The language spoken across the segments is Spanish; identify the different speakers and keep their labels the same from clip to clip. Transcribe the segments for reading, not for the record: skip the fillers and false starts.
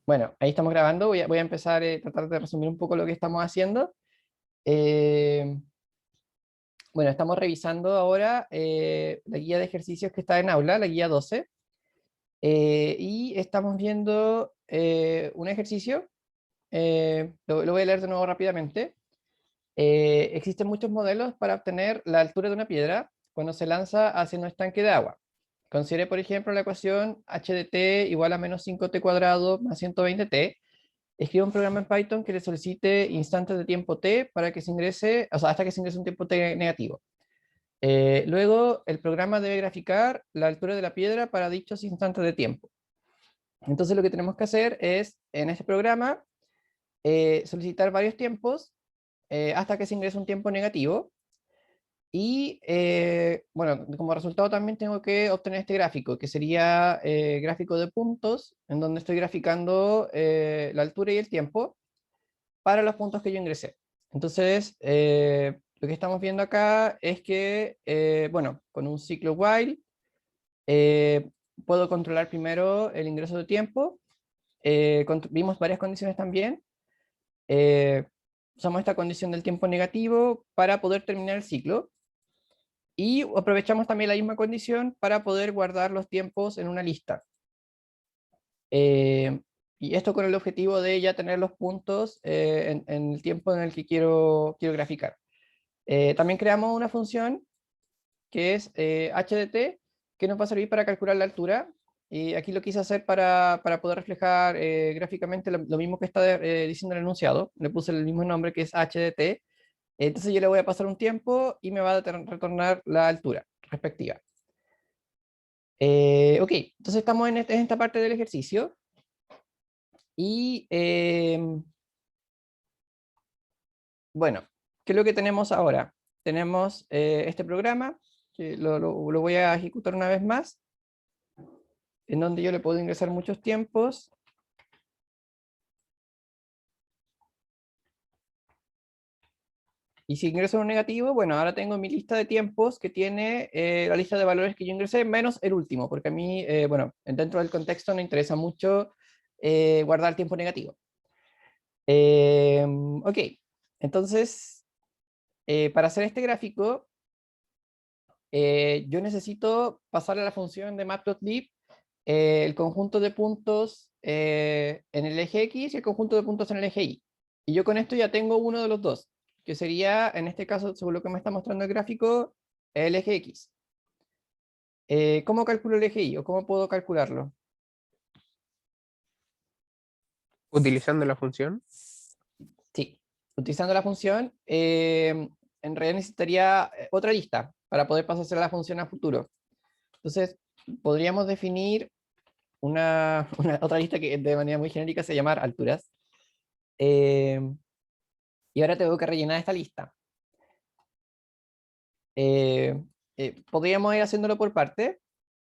Speaker 1: Bueno, ahí estamos grabando. Voy a empezar a tratar de resumir un poco lo que estamos haciendo. Eh, bueno, estamos revisando ahora la guía de ejercicios que está en aula, la guía 12, y estamos viendo un ejercicio. Lo voy a leer de nuevo rápidamente. Existen muchos modelos para obtener la altura de una piedra cuando se lanza hacia un estanque de agua. Considere, por ejemplo, la ecuación h de t igual a menos 5t cuadrado más 120t. Escriba un programa en Python que le solicite instantes de tiempo t para que se ingrese, o sea, hasta que se ingrese un tiempo t negativo. Luego, el programa debe graficar la altura de la piedra para dichos instantes de tiempo. Entonces, lo que tenemos que hacer es, en este programa, solicitar varios tiempos hasta que se ingrese un tiempo negativo. Y bueno, como resultado también tengo que obtener este gráfico, que sería gráfico de puntos, en donde estoy graficando la altura y el tiempo para los puntos que yo ingresé. Entonces, lo que estamos viendo acá es que, bueno, con un ciclo while, eh, puedo controlar primero el ingreso de tiempo. Vimos varias condiciones también. Eh, Usamos esta condición del tiempo negativo para poder terminar el ciclo. Y aprovechamos también la misma condición para poder guardar los tiempos en una lista. Eh, y esto con el objetivo de ya tener los puntos en el tiempo en el que quiero graficar. También creamos una función que es HDT, que nos va a servir para calcular la altura. Y aquí lo quise hacer para poder reflejar gráficamente lo mismo que está diciendo el enunciado. Le puse el mismo nombre que es HDT. Entonces yo le voy a pasar un tiempo y me va a retornar la altura respectiva. Ok, entonces estamos en esta parte del ejercicio. Y bueno, ¿qué es lo que tenemos ahora? Tenemos este programa, que lo voy a ejecutar una vez más, en donde yo le puedo ingresar muchos tiempos. Y si ingreso un negativo, bueno, ahora tengo mi lista de tiempos que tiene la lista de valores que yo ingresé, menos el último, porque a mí, bueno, dentro del contexto me interesa mucho guardar tiempo negativo. Ok, entonces, para hacer este gráfico, yo necesito pasarle a la función de matplotlib el conjunto de puntos en el eje X y el conjunto de puntos en el eje Y. Y yo con esto ya tengo uno de los dos, que sería, en este caso, según lo que me está mostrando el gráfico, el eje X. ¿Cómo calculo el eje Y o cómo puedo calcularlo?
Speaker 2: Utilizando la función.
Speaker 1: Sí, utilizando la función, en realidad necesitaría otra lista para poder pasarse a la función a futuro. Entonces, podríamos definir otra lista que de manera muy genérica se llama alturas. Eh, y ahora tengo que rellenar esta lista. Eh, Podríamos ir haciéndolo por parte.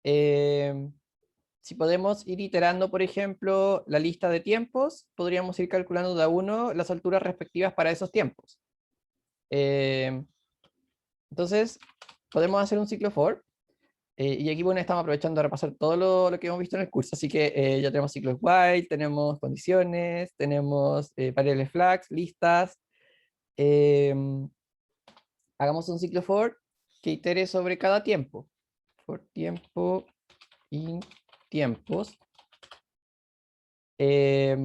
Speaker 1: Si podemos ir iterando, por ejemplo, la lista de tiempos, podríamos ir calculando de a uno las alturas respectivas para esos tiempos. Eh, entonces, podemos hacer un ciclo for. Y aquí, bueno, estamos aprovechando de repasar todo lo que hemos visto en el curso. Así que ya tenemos ciclos while, tenemos condiciones, tenemos variables flags, listas. Eh, Hagamos un ciclo for que itere sobre cada tiempo. For tiempo y tiempos. Eh,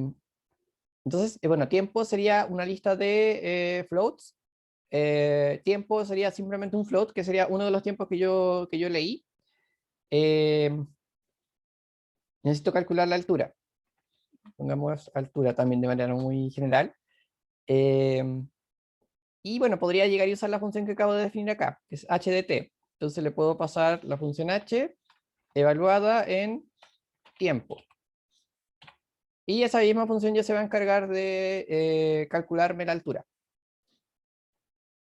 Speaker 1: entonces, bueno, tiempo sería una lista de floats. Tiempo sería simplemente un float, que sería uno de los tiempos que yo leí. Eh, Necesito calcular la altura. Pongamos altura también de manera muy general. Eh, y bueno, podría llegar y usar la función que acabo de definir acá, que es HDT. Entonces le puedo pasar la función h evaluada en tiempo. Y esa misma función ya se va a encargar de calcularme la altura.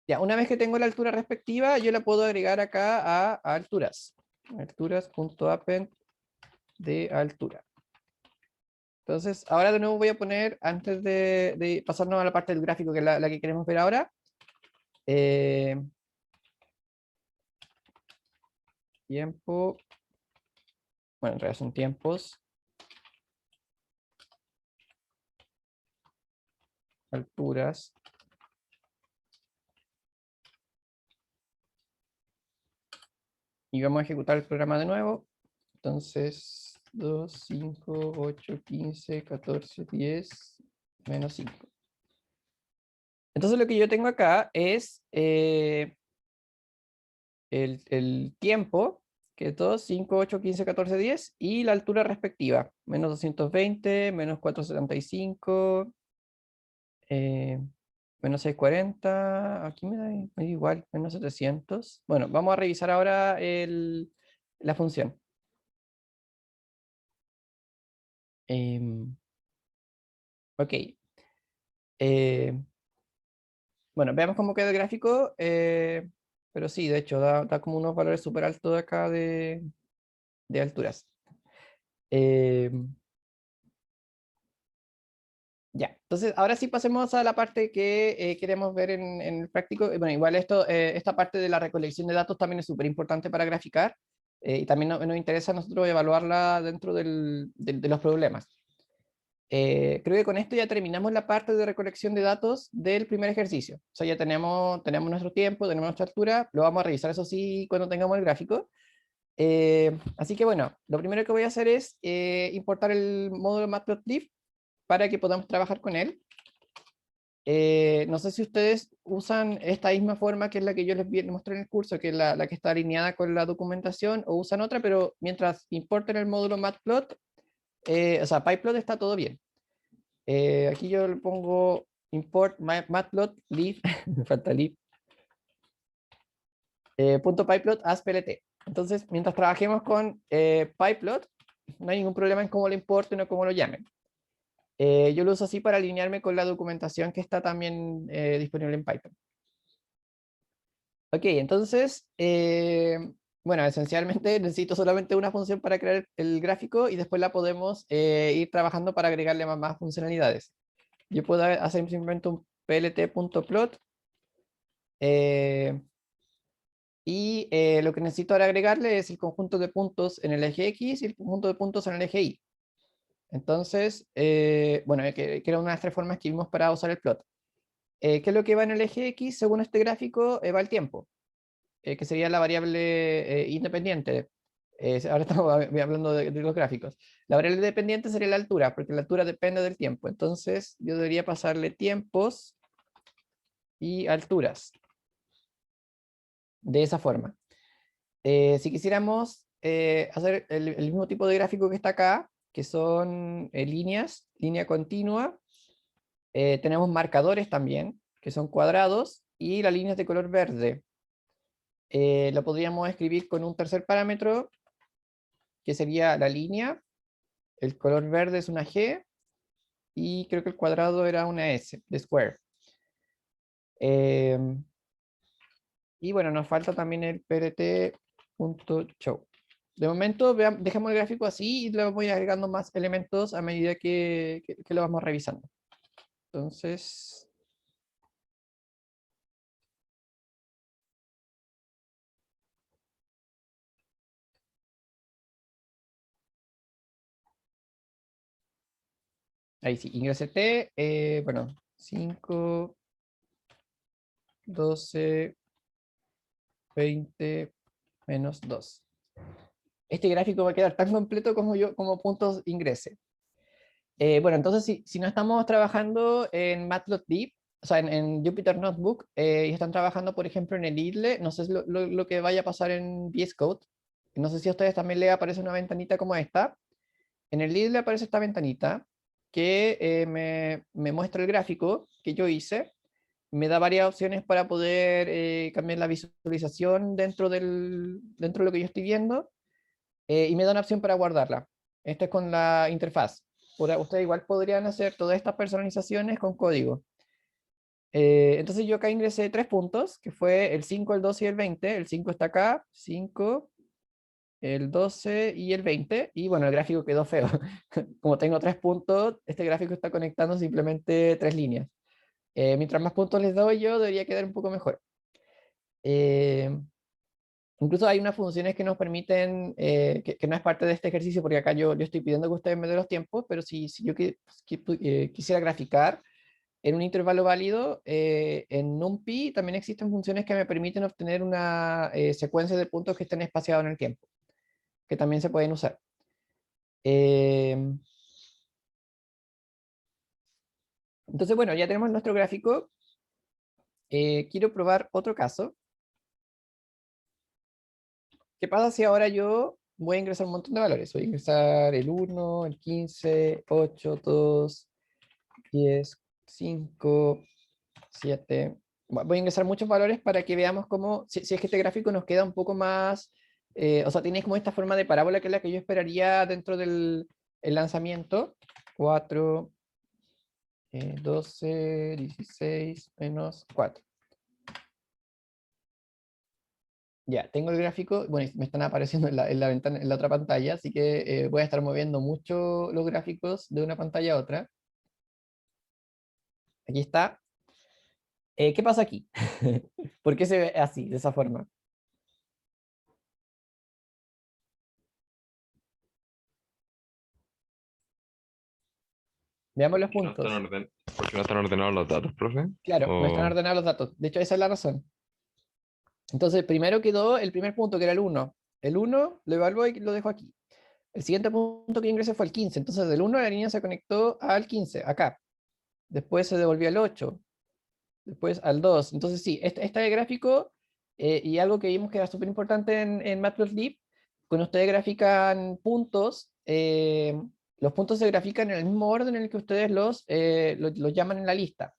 Speaker 1: Ya, una vez que tengo la altura respectiva, yo la puedo agregar acá a alturas. Alturas.append de altura. Entonces, ahora de nuevo voy a poner, antes de pasarnos a la parte del gráfico, que es la que queremos ver ahora, tiempo, bueno, en realidad son tiempos, alturas. Y vamos a ejecutar el programa de nuevo. Entonces, 2, 5, 8, 15, 14, 10, menos 5. Entonces lo que yo tengo acá es el tiempo, que es 2, 5, 8, 15, 14, 10, y la altura respectiva. Menos 220, menos 475, menos 640, aquí me da igual, menos 700. Bueno, vamos a revisar ahora la función. Ok. Bueno, veamos cómo queda el gráfico, pero sí, de hecho, da como unos valores súper altos acá de alturas. Eh, ya, entonces ahora sí pasemos a la parte que queremos ver en el práctico. Bueno, igual esta parte de la recolección de datos también es súper importante para graficar, y también nos interesa a nosotros evaluarla dentro de los problemas. Creo que con esto ya terminamos la parte de recolección de datos del primer ejercicio. O sea, ya tenemos nuestro tiempo, tenemos nuestra altura, lo vamos a revisar eso sí cuando tengamos el gráfico. Así que bueno, lo primero que voy a hacer es importar el módulo Matplotlib para que podamos trabajar con él. No sé si ustedes usan esta misma forma que es la que yo les mostré en el curso, que es la que está alineada con la documentación, o usan otra, pero mientras importen el módulo Matplot, o sea, PyPlot está todo bien. Aquí yo le pongo import matplotlib, me falta lib, .pyplot as plt. Entonces, mientras trabajemos con pyplot, no hay ningún problema en cómo lo importen o cómo lo llamen. Yo lo uso así para alinearme con la documentación que está también disponible en Python. Ok, entonces, bueno, esencialmente necesito solamente una función para crear el gráfico y después la podemos ir trabajando para agregarle más funcionalidades. Yo puedo hacer simplemente un plt.plot y lo que necesito ahora agregarle es el conjunto de puntos en el eje X y el conjunto de puntos en el eje Y. Entonces, bueno, que era una de las tres formas que vimos para usar el plot. ¿Qué es lo que va en el eje X? Según este gráfico, va el tiempo, que sería la variable independiente. Ahora estamos hablando de los gráficos. La variable dependiente sería la altura, porque la altura depende del tiempo. Entonces, yo debería pasarle tiempos y alturas de esa forma. Si quisiéramos hacer el mismo tipo de gráfico que está acá, que son líneas, línea continua, tenemos marcadores también, que son cuadrados, y las líneas de color verde. Lo podríamos escribir con un tercer parámetro, que sería la línea, el color verde es una G, y creo que el cuadrado era una S, de square. Y bueno, nos falta también el prt.show. De momento, dejemos el gráfico así y le voy agregando más elementos a medida que lo vamos revisando. Entonces, ahí sí, ingresé T, bueno, 5, 12, 20, menos 2. Este gráfico va a quedar tan completo como puntos ingrese. Bueno, entonces si no estamos trabajando en Matplotlib, o sea, en Jupyter Notebook, y están trabajando, por ejemplo, en el IDLE, no sé lo que vaya a pasar en VS Code. No sé si a ustedes también les aparece una ventanita como esta. En el IDLE aparece esta ventanita que me muestra el gráfico que yo hice. Me da varias opciones para poder cambiar la visualización dentro de lo que yo estoy viendo, y me da una opción para guardarla. Esto es con la interfaz. Ustedes igual podrían hacer todas estas personalizaciones con código. Entonces yo acá ingresé 3 puntos, que fue el 5, el 12 y el 20. El 5 está acá, 5, el 12 y el 20. Y bueno, el gráfico quedó feo. Como tengo 3 puntos, este gráfico está conectando simplemente 3 líneas. Mientras más puntos les doy yo, debería quedar un poco mejor. Incluso hay unas funciones que nos permiten, que no es parte de este ejercicio, porque acá yo estoy pidiendo que ustedes me den los tiempos, pero si yo quisiera graficar, en un intervalo válido, en NumPy también existen funciones que me permiten obtener una secuencia de puntos que estén espaciados en el tiempo, que también se pueden usar. Entonces, bueno, ya tenemos nuestro gráfico. Quiero probar otro caso. ¿Qué pasa si ahora yo voy a ingresar un montón de valores? Voy a ingresar el 1, el 15, 8, 2, 10, 5, 7. Voy a ingresar muchos valores para que veamos cómo, si es que este gráfico nos queda un poco más, o sea, tiene como esta forma de parábola que es la que yo esperaría dentro del el lanzamiento. 4, 12, 16, menos 4. Ya, tengo el gráfico, bueno, me están apareciendo en la ventana, en la otra pantalla, así que voy a estar moviendo mucho los gráficos de una pantalla a otra. Aquí está. ¿Qué pasa aquí? ¿Por qué se ve así, de esa forma? Veamos los
Speaker 3: Que no están
Speaker 1: puntos.
Speaker 3: porque no están ordenados los datos, profe.
Speaker 1: Claro, no están
Speaker 3: O
Speaker 1: ordenados los datos. De hecho, esa es la razón. Entonces, primero quedó el primer punto, que era el 1. El 1 lo evalúo y lo dejo aquí. El siguiente punto que ingresé fue el 15. Entonces, del 1 la línea se conectó al 15, acá. Después se devolvió al 8. Después al 2. Entonces, sí, este gráfico, y algo que vimos que era súper importante en Matplotlib, cuando ustedes grafican puntos, los puntos se grafican en el mismo orden en el que ustedes los llaman en la lista.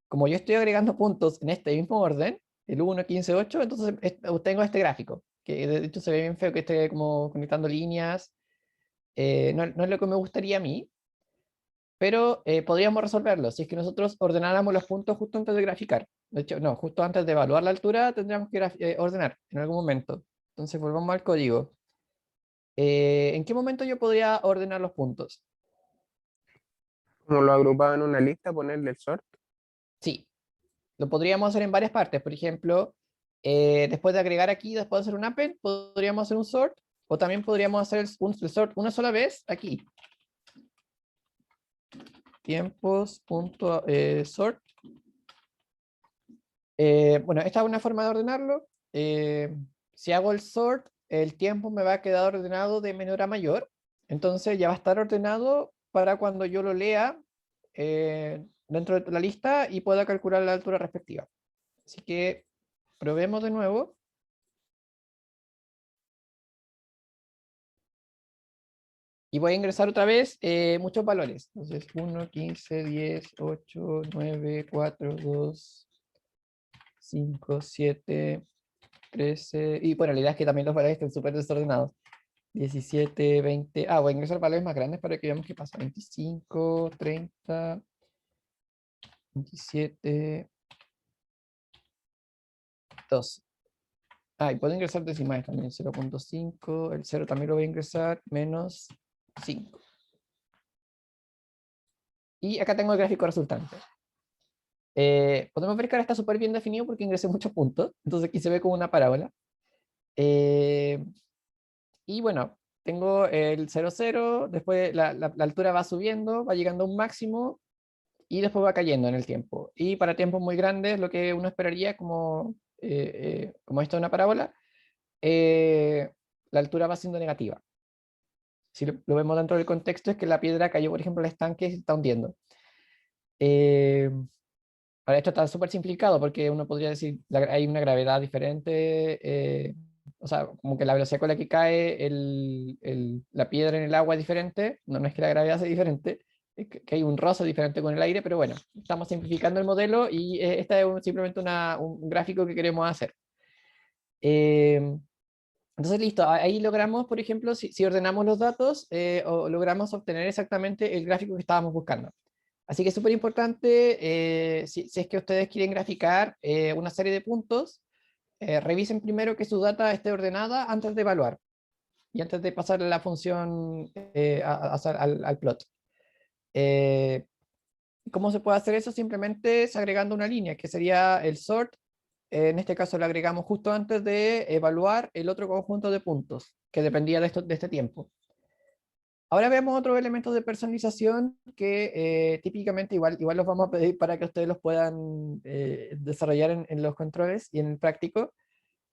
Speaker 1: Como yo estoy agregando puntos en este mismo orden, el 1, 15, 8, entonces tengo este gráfico, que de hecho se ve bien feo que esté como conectando líneas. No es lo que me gustaría a mí, pero podríamos resolverlo si es que nosotros ordenáramos los puntos justo antes de graficar. De hecho, no, justo antes de evaluar la altura tendríamos que ordenar en algún momento. Entonces volvamos al código. ¿En qué momento yo podría ordenar los puntos?
Speaker 2: Como lo agrupaba en una lista, ponerle el sort.
Speaker 1: Sí, lo podríamos hacer en varias partes. Por ejemplo, después de agregar aquí, después de hacer un append, podríamos hacer un sort, o también podríamos hacer el sort una sola vez aquí. Tiempos.sort. Bueno, esta es una forma de ordenarlo. Si hago el sort, el tiempo me va a quedar ordenado de menor a mayor. Entonces ya va a estar ordenado para cuando yo lo lea dentro de la lista y pueda calcular la altura respectiva. Así que probemos de nuevo. Y voy a ingresar otra vez muchos valores. Entonces 1, 15, 10, 8, 9, 4, 2, 5, 7, 13. Y bueno, la idea es que también los valores estén súper desordenados. 17, 20. Voy a ingresar valores más grandes para que veamos qué pasa. 25, 30, 27, 12. Y puedo ingresar decimales también. 0.5. El 0 también lo voy a ingresar. Menos 5. Y acá tengo el gráfico resultante. Podemos ver que ahora está súper bien definido porque ingresé muchos puntos. Entonces aquí se ve como una parábola. Eh, y bueno, tengo el 0, 0. Después la altura va subiendo, va llegando a un máximo. Y después va cayendo en el tiempo. Y para tiempos muy grandes, lo que uno esperaría, como esto es una parábola, la altura va siendo negativa. Si lo vemos dentro del contexto, es que la piedra cayó, por ejemplo, al estanque y se está hundiendo. Eh, Ahora, esto está súper simplificado porque uno podría decir hay una gravedad diferente, o sea, como que la velocidad con la que cae la piedra en el agua es diferente, no es que la gravedad sea diferente, es que hay un roce diferente con el aire, pero bueno, estamos simplificando el modelo y esta es simplemente un gráfico que queremos hacer. Eh, entonces, listo, ahí logramos, por ejemplo, si ordenamos los datos, logramos obtener exactamente el gráfico que estábamos buscando. Así que es súper importante, si es que ustedes quieren graficar una serie de puntos, revisen primero que su data esté ordenada antes de evaluar y antes de pasar la función al plot. Eh, ¿Cómo se puede hacer eso? Simplemente es agregando una línea, que sería el sort. En este caso lo agregamos justo antes de evaluar el otro conjunto de puntos, que dependía de este tiempo. Ahora vemos otros elementos de personalización que típicamente igual los vamos a pedir para que ustedes los puedan desarrollar en los controles y en el práctico.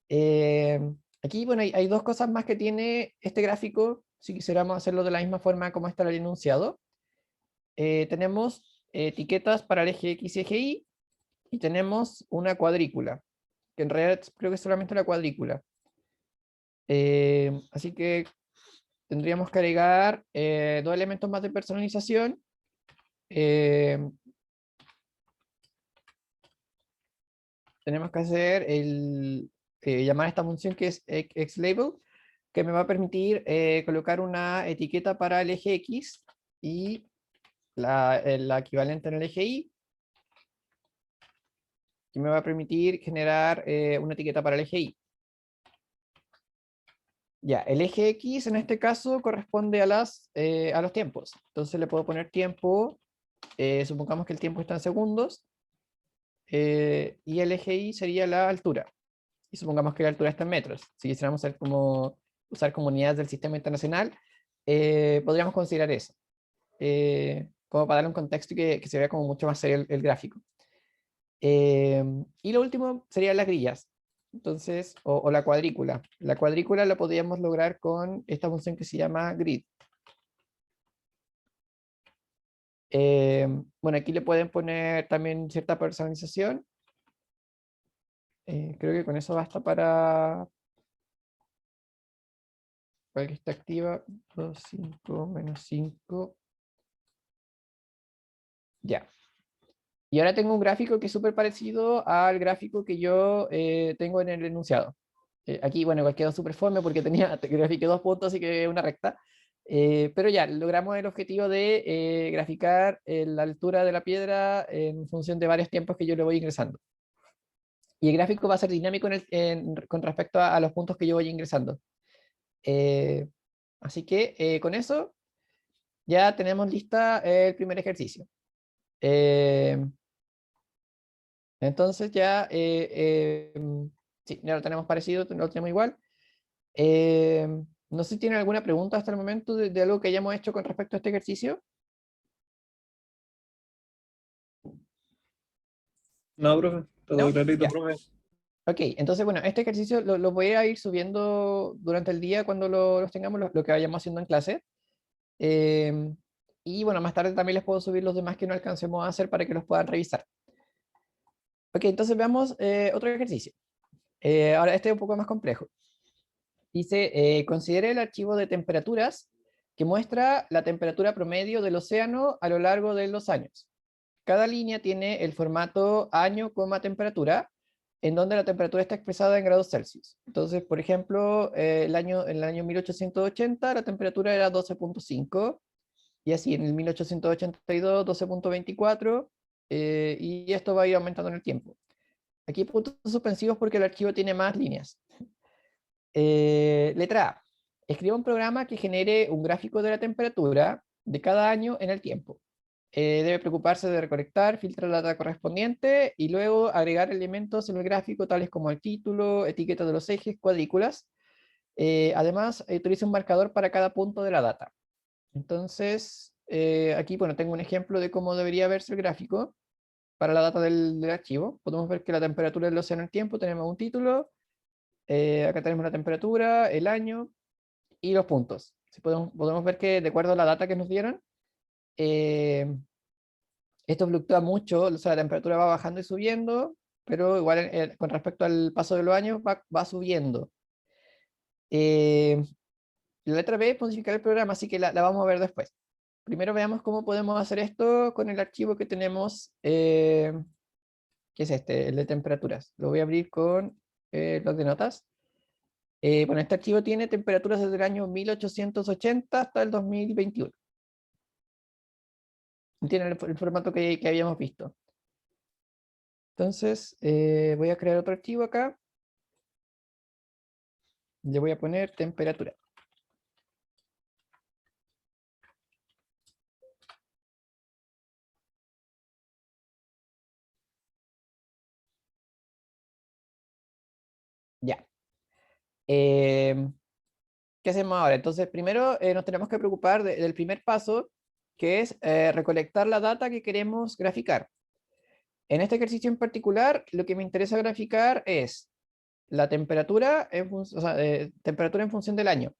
Speaker 1: Eh, Aquí, bueno, hay dos cosas más que tiene este gráfico, si quisiéramos hacerlo de la misma forma como está el enunciado. Tenemos etiquetas para el eje X y eje Y, y tenemos una cuadrícula, que en realidad creo que es solamente una cuadrícula. Así que tendríamos que agregar dos elementos más de personalización. Eh, Tenemos que hacer llamar a esta función que es xLabel, que me va a permitir colocar una etiqueta para el eje X y la equivalente en el eje Y, que me va a permitir generar una etiqueta para el eje Y. Ya, el eje X en este caso corresponde a los tiempos. Entonces le puedo poner tiempo, supongamos que el tiempo está en segundos, y el eje Y sería la altura. Y supongamos que la altura está en metros. Si quisiéramos usar como unidades del sistema internacional, podríamos considerar eso, como para darle un contexto y que se vea como mucho más serio el gráfico. Y lo último serían las grillas. Entonces, o la cuadrícula. La cuadrícula la podríamos lograr con esta función que se llama grid. Bueno, aquí le pueden poner también cierta personalización. Creo que con eso basta para que esté activa. 2, 5, menos 5. Ya. Y ahora tengo un gráfico que es súper parecido al gráfico que yo tengo en el enunciado. Aquí, bueno, igual quedó súper fome porque tenía grafiqué 2 puntos, así que una recta. Pero ya, logramos el objetivo de graficar la altura de la piedra en función de varios tiempos que yo le voy ingresando. Y el gráfico va a ser dinámico con respecto a los puntos que yo voy ingresando. Eh, Así que con eso ya tenemos lista el primer ejercicio. Eh, entonces ya, sí, ya lo tenemos parecido, lo tenemos igual. Eh, no sé si tienen alguna pregunta hasta el momento de algo que hayamos hecho con respecto a este ejercicio.
Speaker 4: No, profe, todo
Speaker 1: ¿No?
Speaker 4: clarito,
Speaker 1: Ya.
Speaker 4: profe.
Speaker 1: Ok, entonces bueno, este ejercicio lo voy a ir subiendo durante el día cuando los tengamos, lo que vayamos haciendo en clase. Eh, y bueno, más tarde también les puedo subir los demás que no alcancemos a hacer para que los puedan revisar. Ok, entonces veamos otro ejercicio. Ahora este es un poco más complejo. Dice, considere el archivo de temperaturas que muestra la temperatura promedio del océano a lo largo de los años. Cada línea tiene el formato año, temperatura, en donde la temperatura está expresada en grados Celsius. Entonces, por ejemplo, en el año 1880 la temperatura era 12.5, y así en el 1882 12.24, y esto va a ir aumentando en el tiempo. Aquí puntos suspensivos porque el archivo tiene más líneas. Letra A. Escriba un programa que genere un gráfico de la temperatura de cada año en el tiempo. Debe preocuparse de recolectar, filtrar la data correspondiente y luego agregar elementos en el gráfico tales como el título, etiquetas de los ejes, cuadrículas. Además, utiliza un marcador para cada punto de la data. Entonces, aquí, bueno, tengo un ejemplo de cómo debería verse el gráfico para la data del archivo. Podemos ver que la temperatura del océano en el tiempo, tenemos un título, acá tenemos la temperatura, el año y los puntos. Si podemos ver que de acuerdo a la data que nos dieron, eh, esto fluctúa mucho, o sea, la temperatura va bajando y subiendo, pero igual con respecto al paso de los años va subiendo. Eh, la letra B es modificar el programa, así que la vamos a ver después. Primero veamos cómo podemos hacer esto con el archivo que tenemos, que es este, el de temperaturas. Lo voy a abrir con los de notas. Bueno, este archivo tiene temperaturas desde el año 1880 hasta el 2021. Tiene el formato que habíamos visto. Entonces, voy a crear otro archivo acá. Le voy a poner temperatura. Ya. ¿qué hacemos ahora? Entonces, primero nos tenemos que preocupar del primer paso, que es recolectar la data que queremos graficar. En este ejercicio en particular, lo que me interesa graficar es la temperatura o sea, temperatura en función del año.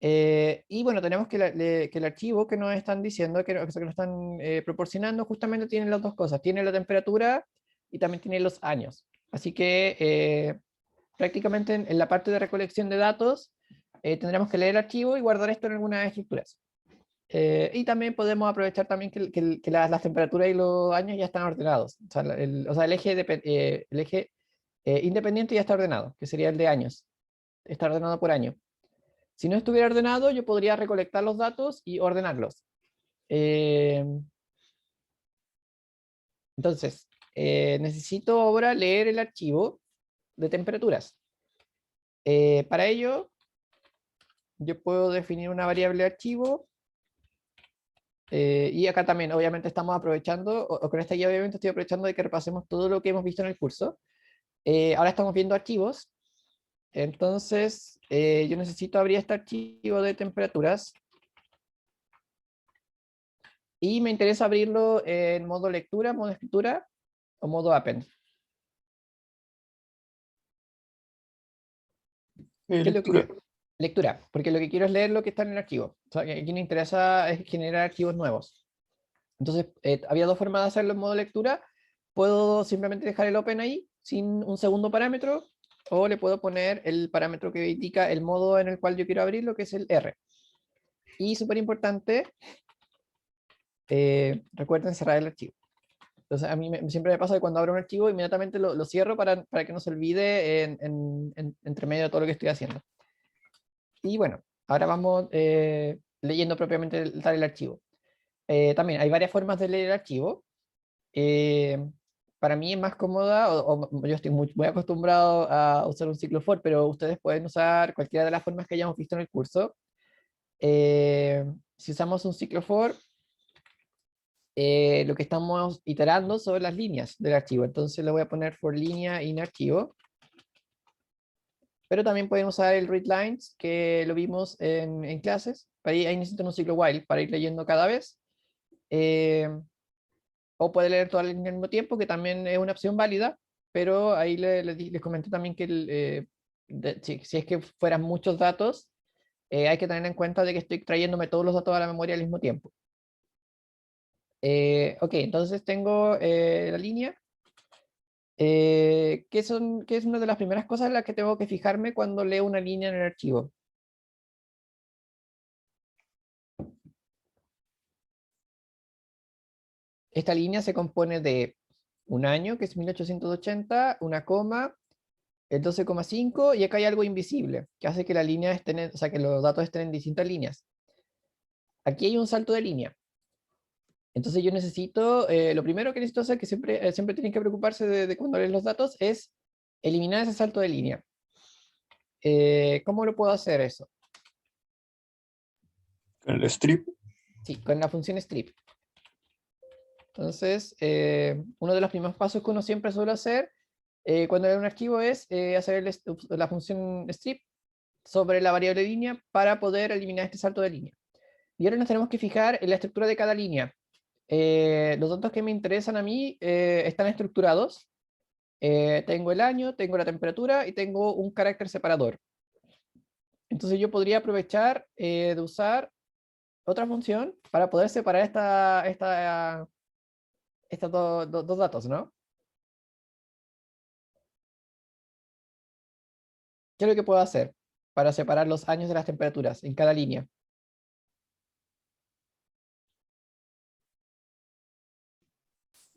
Speaker 1: Y bueno, tenemos que el archivo que nos están diciendo, que nos están proporcionando, justamente tiene las dos cosas. Tiene la temperatura y también tiene los años. Así que prácticamente en la parte de recolección de datos, tendremos que leer el archivo y guardar esto en algunas estructuras. Y también podemos aprovechar también que las temperaturas y los años ya están ordenados. O sea, el eje independiente ya está ordenado, que sería el de años. Está ordenado por año. Si no estuviera ordenado, yo podría recolectar los datos y ordenarlos. Entonces, necesito ahora leer el archivo de temperaturas. Para ello, yo puedo definir una variable archivo. Y acá también, obviamente, estamos aprovechando, o con esta guía, obviamente, estoy aprovechando de que repasemos todo lo que hemos visto en el curso. Ahora estamos viendo archivos. Entonces, yo necesito abrir este archivo de temperaturas. Y me interesa abrirlo en modo lectura, modo escritura o modo append. ¿Qué es lo que
Speaker 2: Lectura.
Speaker 1: lectura, porque lo que quiero es leer lo que está en el archivo. O sea, que aquí me interesa es generar archivos nuevos. Entonces, había dos formas de hacerlo en modo lectura. Puedo simplemente dejar el open ahí, sin un segundo parámetro, o le puedo poner el parámetro que indica el modo en el cual yo quiero abrirlo, que es el R. Y súper importante, recuerden cerrar el archivo. Entonces, a mí siempre me pasa que cuando abro un archivo, inmediatamente lo cierro para que no se olvide entre medio de todo lo que estoy haciendo. Y bueno, ahora vamos leyendo propiamente tal el archivo. También hay varias formas de leer el archivo. Para mí es más cómoda, yo estoy muy acostumbrado a usar un ciclo for, pero ustedes pueden usar cualquiera de las formas que hayamos visto en el curso. Si usamos un ciclo for, lo que estamos iterando son las líneas del archivo. Entonces le voy a poner for línea in archivo. Pero también pueden usar el readlines, que lo vimos en clases. Ahí necesitan un ciclo while para ir leyendo cada vez. O puede leer toda la línea al mismo tiempo, que también es una opción válida, pero ahí les comenté también que si es que fueran muchos datos, hay que tener en cuenta de que estoy trayéndome todos los datos a la memoria al mismo tiempo. Ok, entonces tengo la línea. ¿Qué es una de las primeras cosas en las que tengo que fijarme cuando leo una línea en el archivo? Esta línea se compone de un año, que es 1880, una coma, el 12,5, y acá hay algo invisible, que hace que la línea o sea, que los datos estén en distintas líneas. Aquí hay un salto de línea. Entonces yo necesito, lo primero que necesito hacer, que siempre tienen que preocuparse de cuando leen los datos, es eliminar ese salto de línea. ¿Cómo lo puedo hacer eso?
Speaker 4: Con el strip.
Speaker 1: Sí, con la función strip. Entonces, uno de los primeros pasos que uno siempre suele hacer cuando lee un archivo es hacer la función strip sobre la variable línea para poder eliminar este salto de línea. Y ahora nos tenemos que fijar en la estructura de cada línea. Los datos que me interesan a mí están estructurados. Tengo el año, tengo la temperatura y tengo un carácter separador. Entonces yo podría aprovechar de usar otra función para poder separar estos dos datos, ¿no? ¿Qué es lo que puedo hacer para separar los años de las temperaturas en cada línea?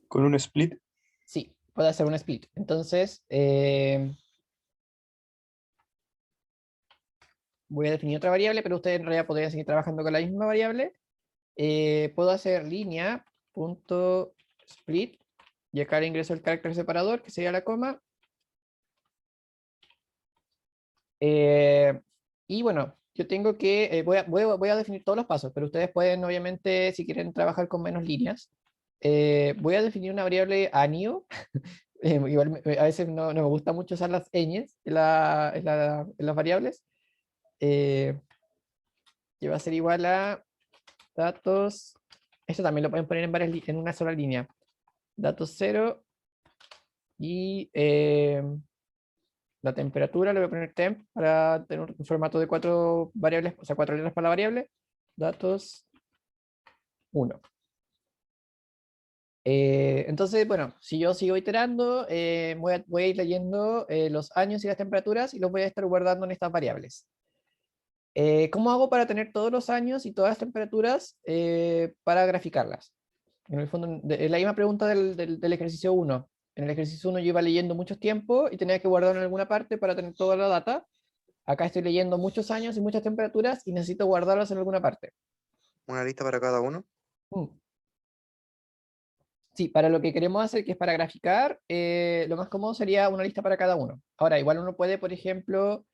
Speaker 4: Con un split.
Speaker 1: Sí, puedo hacer un split. Entonces, voy a definir otra variable, pero ustedes en realidad podrían seguir trabajando con la misma variable. Puedo hacer línea.split, y acá le ingreso el carácter separador, que sería la coma. Y bueno, yo tengo que, voy a definir todos los pasos, pero ustedes pueden, obviamente, si quieren trabajar con menos líneas, voy a definir una variable año. Igual a veces no me gusta mucho usar las ñes en las variables. que va a ser igual a datos, esto también lo pueden poner en, en una sola línea, datos 0 y la temperatura, le voy a poner temp para tener un formato de 4 variables, o sea, 4 letras para la variable, datos 1. Entonces, bueno, si yo sigo iterando, voy a ir leyendo los años y las temperaturas y los voy a estar guardando en estas variables. ¿Cómo hago para tener todos los años y todas las temperaturas para graficarlas? En el fondo, es la misma pregunta del ejercicio 1. En el ejercicio 1 yo iba leyendo mucho tiempo y tenía que guardarlo en alguna parte para tener toda la data. Acá estoy leyendo muchos años y muchas temperaturas y necesito guardarlas en alguna parte.
Speaker 5: Una lista para cada uno.
Speaker 1: Mm. Sí, para lo que queremos hacer, que es para graficar, lo más cómodo sería una lista para cada uno. Ahora, igual uno puede, por ejemplo,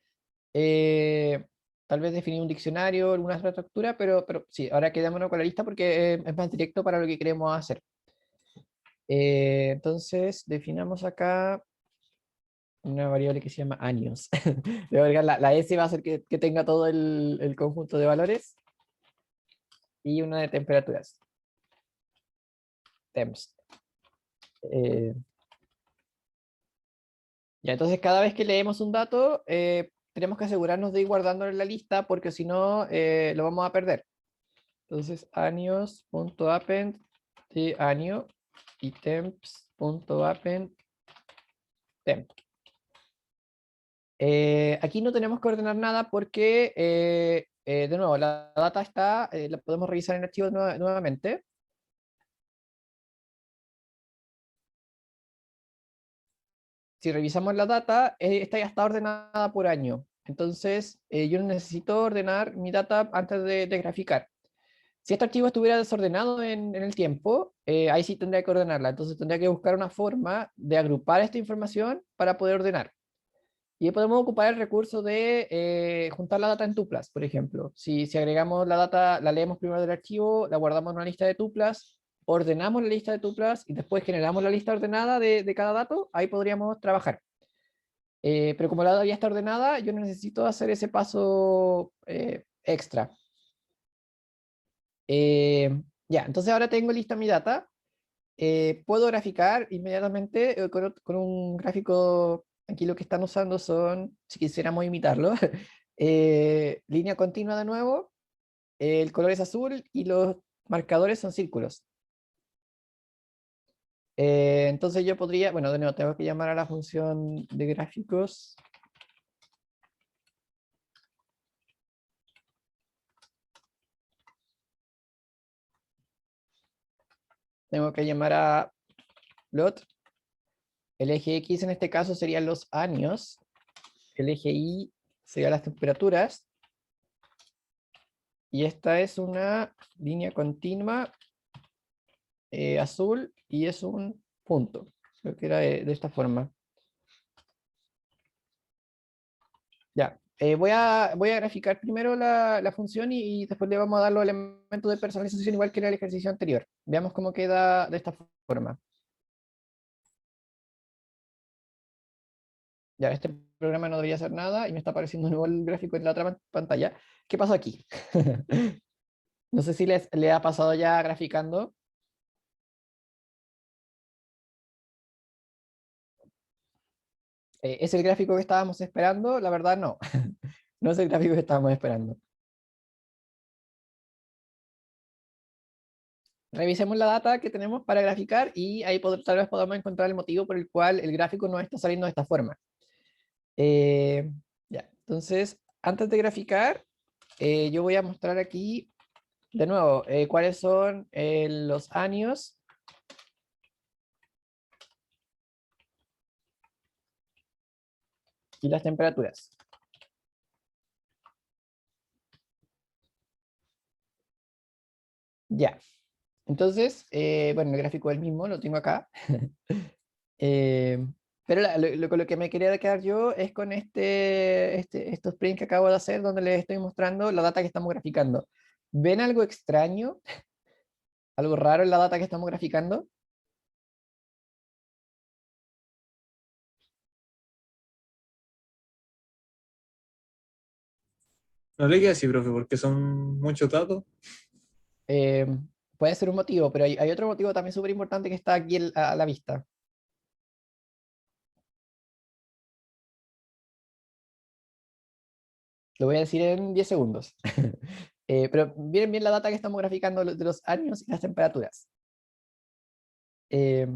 Speaker 1: tal vez definir un diccionario, alguna otra estructura, pero sí, ahora quedémonos con la lista porque es más directo para lo que queremos hacer. Entonces, definamos acá una variable que se llama años. Le voy a agregar la S va a hacer que tenga todo el conjunto de valores. Y una de temperaturas. Temps. Ya, entonces cada vez que leemos un dato, tenemos que asegurarnos de ir guardándolo en la lista porque si no, lo vamos a perder. Entonces, años.append de año y temps.append temp. Aquí no tenemos que ordenar nada porque, de nuevo, la data está, la podemos revisar en archivos nuevamente. Si revisamos la data, esta ya está ordenada por año. Entonces, yo no necesito ordenar mi data antes de graficar. Si este archivo estuviera desordenado en el tiempo, ahí sí tendría que ordenarla. Entonces tendría que buscar una forma de agrupar esta información para poder ordenar. Y ahí podemos ocupar el recurso de juntar la data en tuplas, por ejemplo. Si agregamos la data, la leemos primero del archivo, la guardamos en una lista de tuplas, ordenamos la lista de tuplas y después generamos la lista ordenada de cada dato, ahí podríamos trabajar. Pero como la data ya está ordenada, yo no necesito hacer ese paso extra. Ya, entonces ahora tengo lista mi data. Puedo graficar inmediatamente con un gráfico. Aquí lo que están usando son, si quisiéramos imitarlo, línea continua de nuevo, el color es azul y los marcadores son círculos. Entonces yo podría, bueno, de nuevo tengo que llamar a la función de gráficos. Tengo que llamar a plot. El eje X en este caso serían los años. El eje Y serían las temperaturas. Y esta es una línea continua azul y es un punto. Creo que era de esta forma. Ya, voy a graficar primero la función y después le vamos a dar los elementos de personalización igual que en el ejercicio anterior. Veamos cómo queda de esta forma. Ya, este programa no debería hacer nada y me está apareciendo de nuevo el gráfico en la otra pantalla. ¿Qué pasó aquí? No sé si le ha pasado ya graficando. ¿Es el gráfico que estábamos esperando? La verdad no. No es el gráfico que estábamos esperando. Revisemos la data que tenemos para graficar y ahí tal vez podamos encontrar el motivo por el cual el gráfico no está saliendo de esta forma. Ya, entonces, antes de graficar, yo voy a mostrar aquí, de nuevo, cuáles son los años y las temperaturas. Ya, entonces, bueno, el gráfico es el mismo, lo tengo acá. Pero con lo que me quería quedar yo es con estos prints que acabo de hacer donde les estoy mostrando la data que estamos graficando. ¿Ven algo extraño? ¿Algo raro en la data que estamos graficando?
Speaker 6: No le queda así, profe, porque son muchos datos.
Speaker 1: Eh, Puede ser un motivo, pero hay otro motivo también súper importante que está aquí a la vista. Lo voy a decir en 10 segundos. Pero miren bien la data que estamos graficando de los años y las temperaturas. Eh,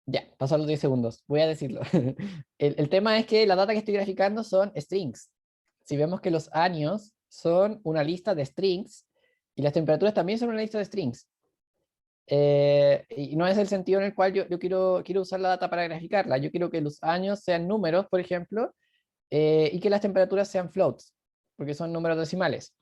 Speaker 1: ya, pasaron los 10 segundos. Voy a decirlo. El tema es que la data que estoy graficando son strings. Si vemos que los años son una lista de strings y las temperaturas también son una lista de strings. Y no es el sentido en el cual yo quiero usar la data para graficarla. Yo quiero que los años sean números, por ejemplo, y que las temperaturas sean floats, porque son números decimales.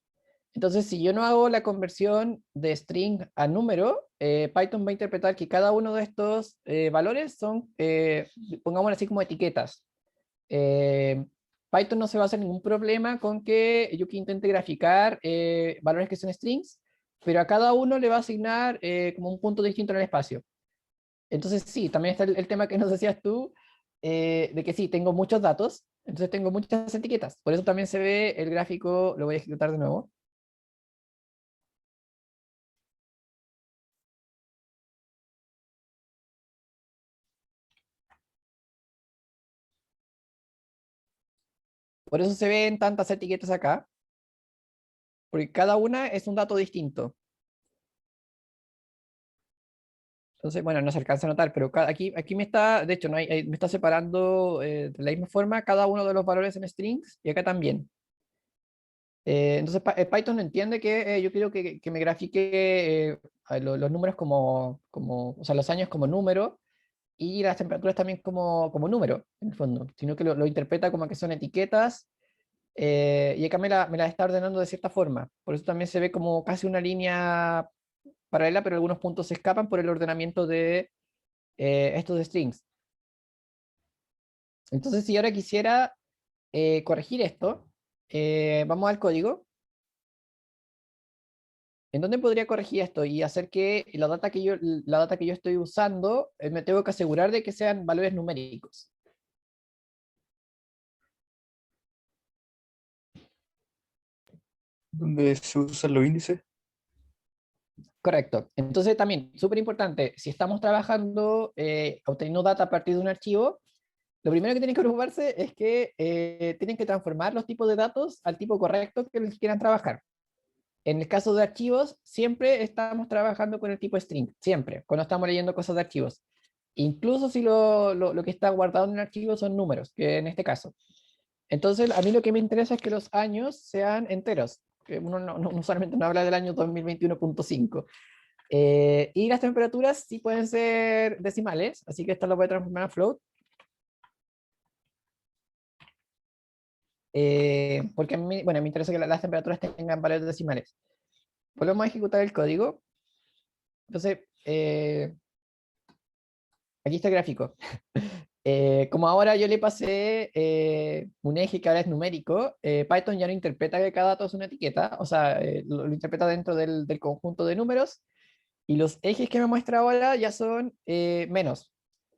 Speaker 1: Entonces, si yo no hago la conversión de string a número, Python va a interpretar que cada uno de estos valores son, pongámoslo así como etiquetas. Eh, Python no se va a hacer ningún problema con que yo que intente graficar valores que son strings, pero a cada uno le va a asignar como un punto distinto en el espacio. Entonces sí, también está el tema que nos decías tú, de que sí, tengo muchos datos, entonces tengo muchas etiquetas. Por eso también se ve el gráfico, lo voy a ejecutar de nuevo. Por eso se ven tantas etiquetas acá, porque cada una es un dato distinto. Entonces, bueno, no se alcanza a notar, pero aquí me está, de hecho, no me está separando de la misma forma cada uno de los valores en strings y acá también. Entonces, Python entiende que yo quiero que me grafique los números o sea, los años como número y las temperaturas también como número, en el fondo, sino que lo interpreta como que son etiquetas y acá me la está ordenando de cierta forma. Por eso también se ve como casi una línea paralela, pero algunos puntos se escapan por el ordenamiento de estos strings. Entonces, si ahora quisiera corregir esto, vamos al código. ¿En dónde podría corregir esto y hacer que la data que yo estoy usando, me tengo que asegurar de que sean valores numéricos?
Speaker 4: Donde se usan los índices.
Speaker 1: Correcto. Entonces también, súper importante, si estamos trabajando, obteniendo data a partir de un archivo, lo primero que tienen que preocuparse es que tienen que transformar los tipos de datos al tipo correcto que les quieran trabajar. En el caso de archivos, siempre estamos trabajando con el tipo string, siempre, cuando estamos leyendo cosas de archivos. Incluso si lo que está guardado en el archivo son números, que en este caso. Entonces, a mí lo que me interesa es que los años sean enteros. Que uno usualmente no habla del año 2021.5. Y las temperaturas sí pueden ser decimales, así que esto lo voy a transformar a float. Porque a mí, bueno, me interesa que las temperaturas tengan valores decimales. Volvemos a ejecutar el código. Entonces, aquí está el gráfico. Como ahora yo le pasé un eje que ahora es numérico, Python ya no interpreta que cada dato es una etiqueta, o sea, lo interpreta dentro del conjunto de números, y los ejes que me muestra ahora ya son menos,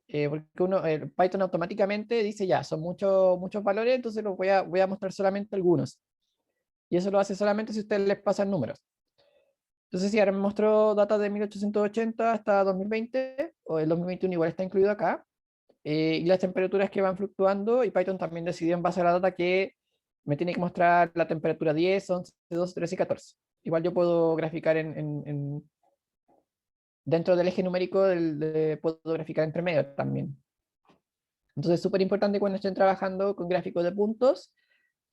Speaker 1: porque Python automáticamente dice ya, son muchos valores, entonces voy a mostrar solamente algunos, y eso lo hace solamente si ustedes les pasan números. Entonces, si ahora me mostró datos de 1880 hasta 2020, o el 2021 igual está incluido acá, y las temperaturas que van fluctuando, y Python también decidió en base a la data que me tiene que mostrar la temperatura 10, 11, 12, 13 y 14. Igual yo puedo graficar dentro del eje numérico, puedo graficar entre medio también. Entonces es súper importante cuando estén trabajando con gráficos de puntos,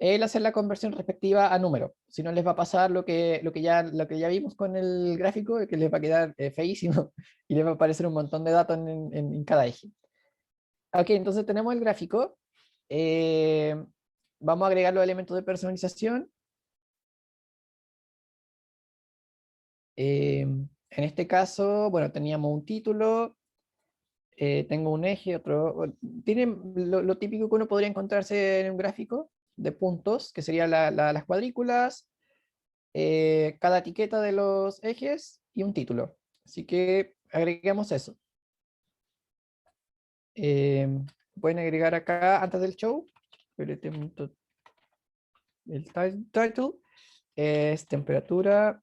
Speaker 1: el hacer la conversión respectiva a número. Si no les va a pasar lo que ya vimos con el gráfico, que les va a quedar feísimo y les va a aparecer un montón de datos en cada eje. Ok, entonces tenemos el gráfico. Eh, Vamos a agregar los elementos de personalización. En este caso, bueno, teníamos un título, tengo un eje, otro. Bueno, tienen lo típico que uno podría encontrarse en un gráfico de puntos, que serían las cuadrículas, cada etiqueta de los ejes y un título. Así que agregamos eso. Pueden agregar acá antes del show. El title es temperatura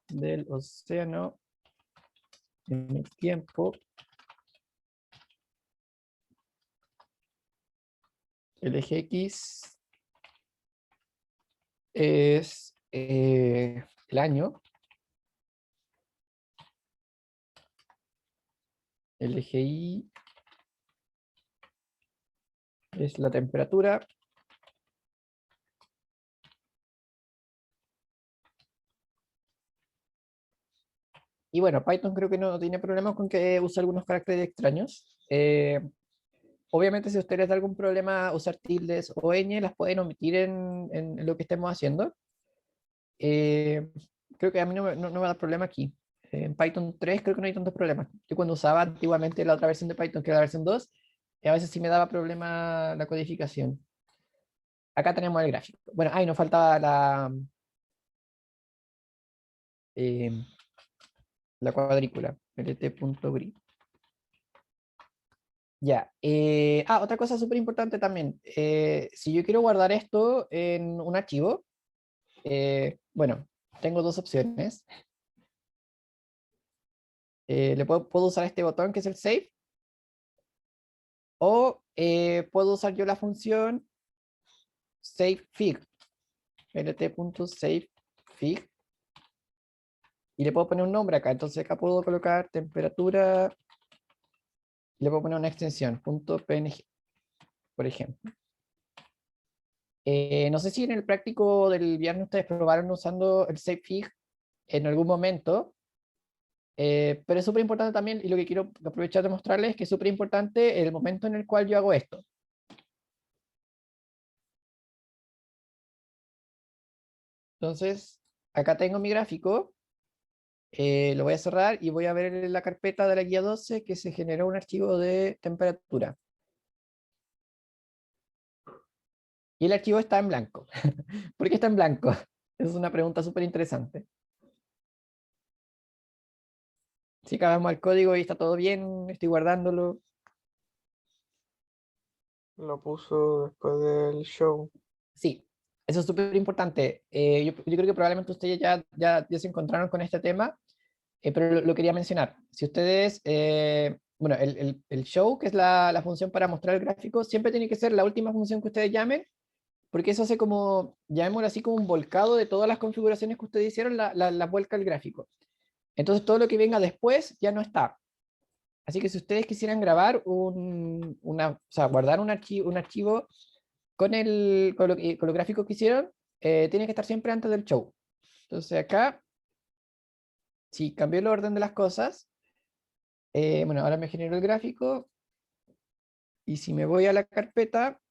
Speaker 1: del océano en el tiempo. El eje X es el año. El eje Y es la temperatura. Y bueno, Python creo que no tiene problemas con que use algunos caracteres extraños. Obviamente, si a ustedes les da algún problema usar tildes o ñ, las pueden omitir en lo que estemos haciendo. Creo que a mí no me da problema aquí. En Python 3 creo que no hay tantos problemas. Yo cuando usaba antiguamente la otra versión de Python, que era la versión 2, a veces sí me daba problema la codificación. Acá tenemos el gráfico. Bueno, ahí nos faltaba la cuadrícula, lt.grid. Ya. Otra cosa súper importante también. Si yo quiero guardar esto en un archivo, bueno, tengo dos opciones. Puedo usar este botón que es el save, o puedo usar yo la función savefig, lt.savefig, y le puedo poner un nombre acá. Entonces acá puedo colocar temperatura, le puedo poner una extensión, .png, por ejemplo. No sé si en el práctico del viernes ustedes probaron usando el savefig en algún momento, pero es súper importante también, y lo que quiero aprovechar de mostrarles es que es súper importante el momento en el cual yo hago esto. Entonces, acá tengo mi gráfico, lo voy a cerrar y voy a ver en la carpeta de la guía 12 que se generó un archivo de temperatura. Y el archivo está en blanco. ¿Por qué está en blanco? Es una pregunta súper interesante. Si acabamos el código y está todo bien, estoy guardándolo.
Speaker 2: Lo puso después del show.
Speaker 1: Sí, eso es súper importante. Yo creo que probablemente ustedes ya se encontraron con este tema, pero lo quería mencionar. Si ustedes, bueno, el show, que es la función para mostrar el gráfico, siempre tiene que ser la última función que ustedes llamen, porque eso hace como, llamémoslo así, como un volcado de todas las configuraciones que ustedes hicieron, la vuelca al gráfico. Entonces todo lo que venga después ya no está. Así que si ustedes quisieran grabar o sea, guardar un archivo con lo gráfico que hicieron, tiene que estar siempre antes del show. Entonces acá, si cambió el orden de las cosas, bueno, ahora me genero el gráfico, y si me voy a la carpeta,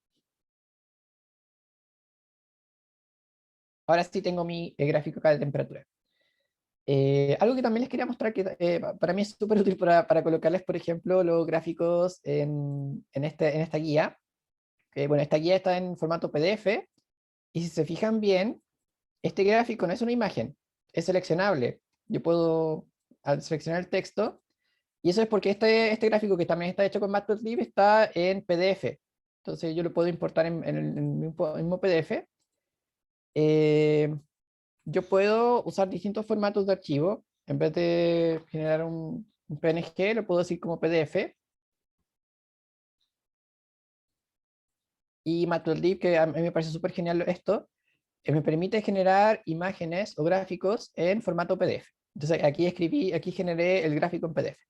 Speaker 1: ahora sí tengo mi gráfico acá de temperatura. Algo que también les quería mostrar que para mí es súper útil para colocarles, por ejemplo, los gráficos en esta guía. Bueno, esta guía está en formato PDF, y si se fijan bien, este gráfico no es una imagen, es seleccionable. Yo puedo seleccionar el texto, y eso es porque este gráfico, que también está hecho con Matplotlib, está en PDF. Entonces yo lo puedo importar en el mismo PDF. Yo puedo usar distintos formatos de archivo. En vez de generar un PNG, lo puedo decir como PDF. Y Matplotlib, que a mí me parece súper genial esto, me permite generar imágenes o gráficos en formato PDF. Entonces aquí generé el gráfico en PDF.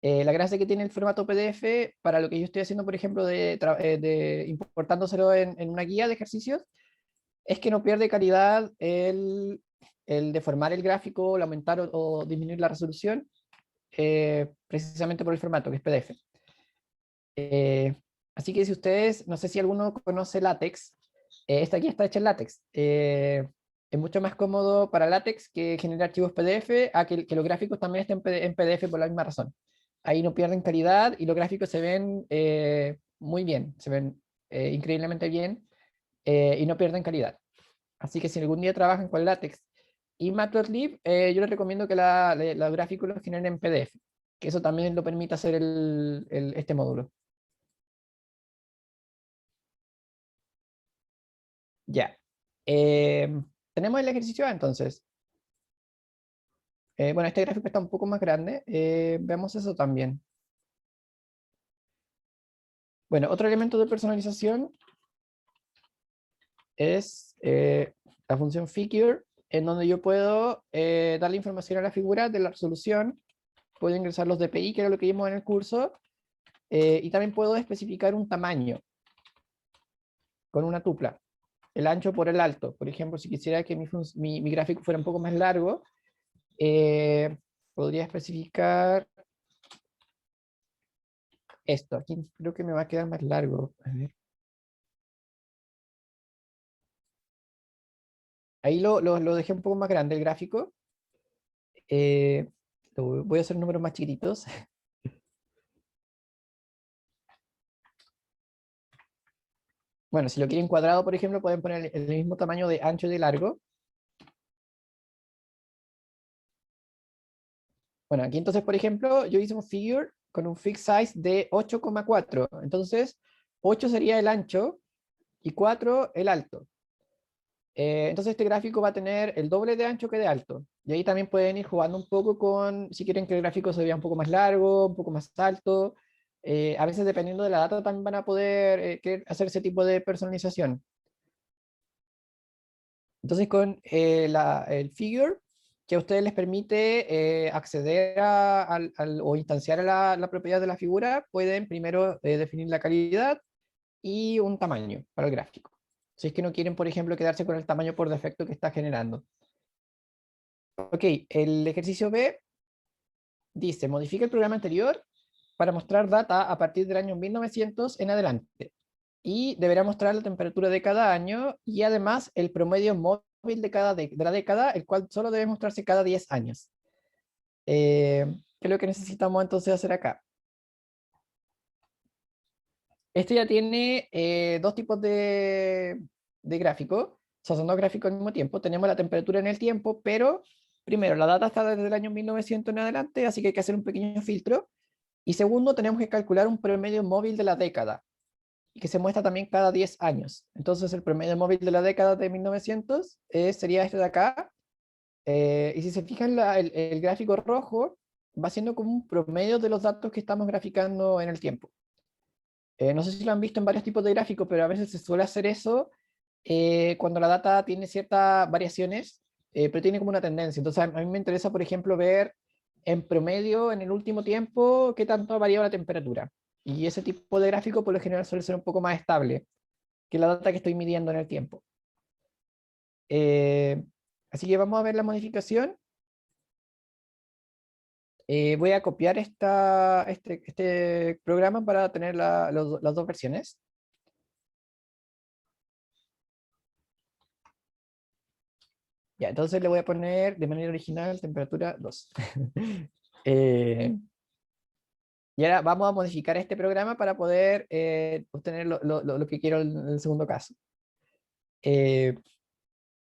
Speaker 1: La gracia que tiene el formato PDF para lo que yo estoy haciendo, por ejemplo, de importándoselo en una guía de ejercicios, es que no pierde calidad el deformar el gráfico, el aumentar o disminuir la resolución, precisamente por el formato, que es PDF. Así que si ustedes, no sé si alguno conoce LaTeX, esta guía está hecha en LaTeX. Es mucho más cómodo para LaTeX que generar archivos PDF, a que los gráficos también estén en PDF por la misma razón. Ahí no pierden calidad y los gráficos se ven muy bien, se ven increíblemente bien, y no pierden calidad. Así que si algún día trabajan con LaTeX y Matplotlib, yo les recomiendo que los gráficos los generen en PDF. que eso también lo permite hacer este módulo. Ya. Tenemos el ejercicio A entonces. Bueno, este gráfico está un poco más grande. Veamos eso también. Bueno, otro elemento de personalización es la función figure, en donde yo puedo darle información a la figura de la resolución, puedo ingresar los DPI, que era lo que vimos en el curso, y también puedo especificar un tamaño con una tupla, el ancho por el alto. Por ejemplo, si quisiera que mi gráfico fuera un poco más largo, podría especificar esto. Aquí creo que me va a quedar más largo. A ver. Ahí lo dejé un poco más grande el gráfico. Voy a hacer números más chiquititos. Bueno, si lo quieren cuadrado, por ejemplo, pueden poner el mismo tamaño de ancho y de largo. Bueno, aquí entonces, por ejemplo, yo hice un figure con un fixed size de 8,4. Entonces, 8 sería el ancho y 4 el alto. Entonces este gráfico va a tener el doble de ancho que de alto. Y ahí también pueden ir jugando un poco con, si quieren que el gráfico se vea un poco más largo, un poco más alto. A veces dependiendo de la data también van a poder querer hacer ese tipo de personalización. Entonces con el figure, que a ustedes les permite acceder o instanciar a la propiedad de la figura, pueden primero definir la calidad y un tamaño para el gráfico. Si es que no quieren, por ejemplo, quedarse con el tamaño por defecto que está generando. Ok, el ejercicio B dice, modifica el programa anterior para mostrar data a partir del año 1900 en adelante. Y deberá mostrar la temperatura de cada año y además el promedio móvil de la década, el cual solo debe mostrarse cada 10 años. ¿Qué es lo que necesitamos entonces hacer acá? Este ya tiene dos tipos de gráfico, o sea, son dos gráficos al mismo tiempo. Tenemos la temperatura en el tiempo, pero primero, la data está desde el año 1900 en adelante, así que hay que hacer un pequeño filtro. Y segundo, tenemos que calcular un promedio móvil de la década, que se muestra también cada 10 años. Entonces, el promedio móvil de la década de 1900 sería este de acá. Y si se fijan, el gráfico rojo va siendo como un promedio de los datos que estamos graficando en el tiempo. No sé si lo han visto en varios tipos de gráficos, pero a veces se suele hacer eso cuando la data tiene ciertas variaciones, pero tiene como una tendencia. Entonces, a mí me interesa, por ejemplo, ver en promedio en el último tiempo qué tanto ha variado la temperatura. Y ese tipo de gráfico por lo general suele ser un poco más estable que la data que estoy midiendo en el tiempo. Eh, Así que vamos a ver la modificación. Voy a copiar este programa para tener las dos versiones. Ya, entonces le voy a poner de manera original temperatura 2. Y ahora vamos a modificar este programa para poder obtener lo que quiero en el segundo caso. Eh,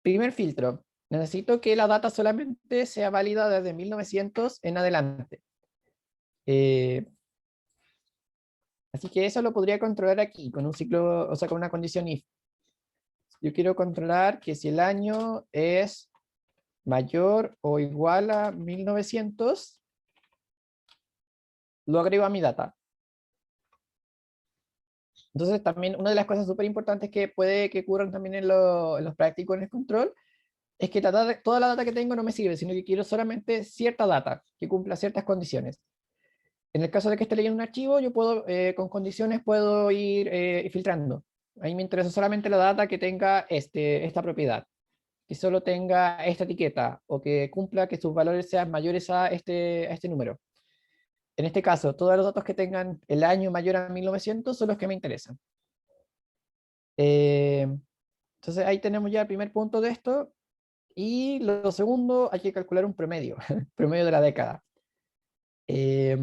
Speaker 1: Primer filtro. Necesito que la data solamente sea válida desde 1900 en adelante. Eh, Así que eso lo podría controlar aquí con un ciclo, o sea, con una condición if. Yo quiero controlar que si el año es mayor o igual a 1900, lo agrego a mi data. Entonces también una de las cosas súper importantes que puede que ocurran también en los prácticos en el control es que toda la data que tengo no me sirve, sino que quiero solamente cierta data que cumpla ciertas condiciones. En el caso de que esté leyendo un archivo, yo puedo, con condiciones, puedo ir filtrando. A mí me interesa solamente la data que tenga esta propiedad, que solo tenga esta etiqueta o que cumpla que sus valores sean mayores a este número. En este caso, todos los datos que tengan el año mayor a 1900 son los que me interesan. Eh, entonces ahí tenemos ya el primer punto de esto. Y lo segundo, hay que calcular un promedio, promedio de la década. Eh,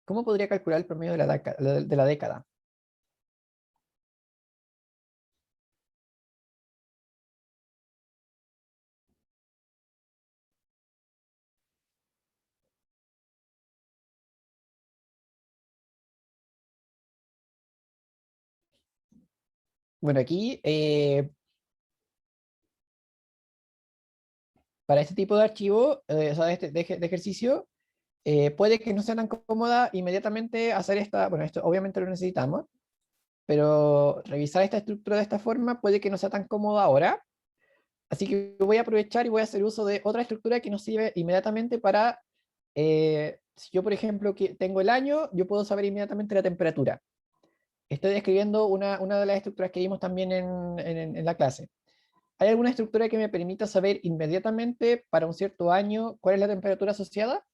Speaker 1: ¿Cómo podría calcular el promedio de la década? Bueno, aquí, para este tipo de archivo, o sea, de ejercicio, puede que no sea tan cómoda inmediatamente hacer esta, bueno, esto obviamente lo necesitamos, pero revisar esta estructura de esta forma puede que no sea tan cómodo ahora. Así que voy a aprovechar y voy a hacer uso de otra estructura que nos sirve inmediatamente para, si yo por ejemplo que tengo el año, yo puedo saber inmediatamente la temperatura. Estoy describiendo una de las estructuras que vimos también en la clase. ¿Hay alguna estructura que me permita saber inmediatamente para un cierto año cuál es la temperatura asociada?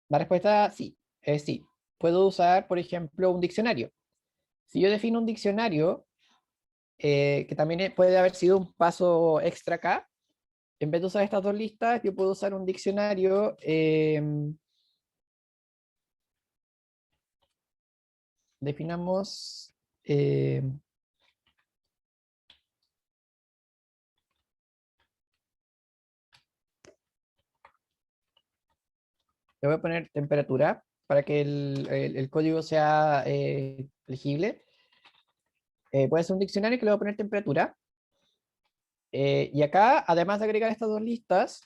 Speaker 1: La respuesta sí, es sí. Puedo usar, por ejemplo, un diccionario. Si yo defino un diccionario, que también puede haber sido un paso extra acá, en vez de usar estas dos listas, yo puedo usar un diccionario. Definamos. Le voy a poner temperatura para que el código sea legible. Puede ser un diccionario que le voy a poner temperatura. Y acá, además de agregar estas dos listas,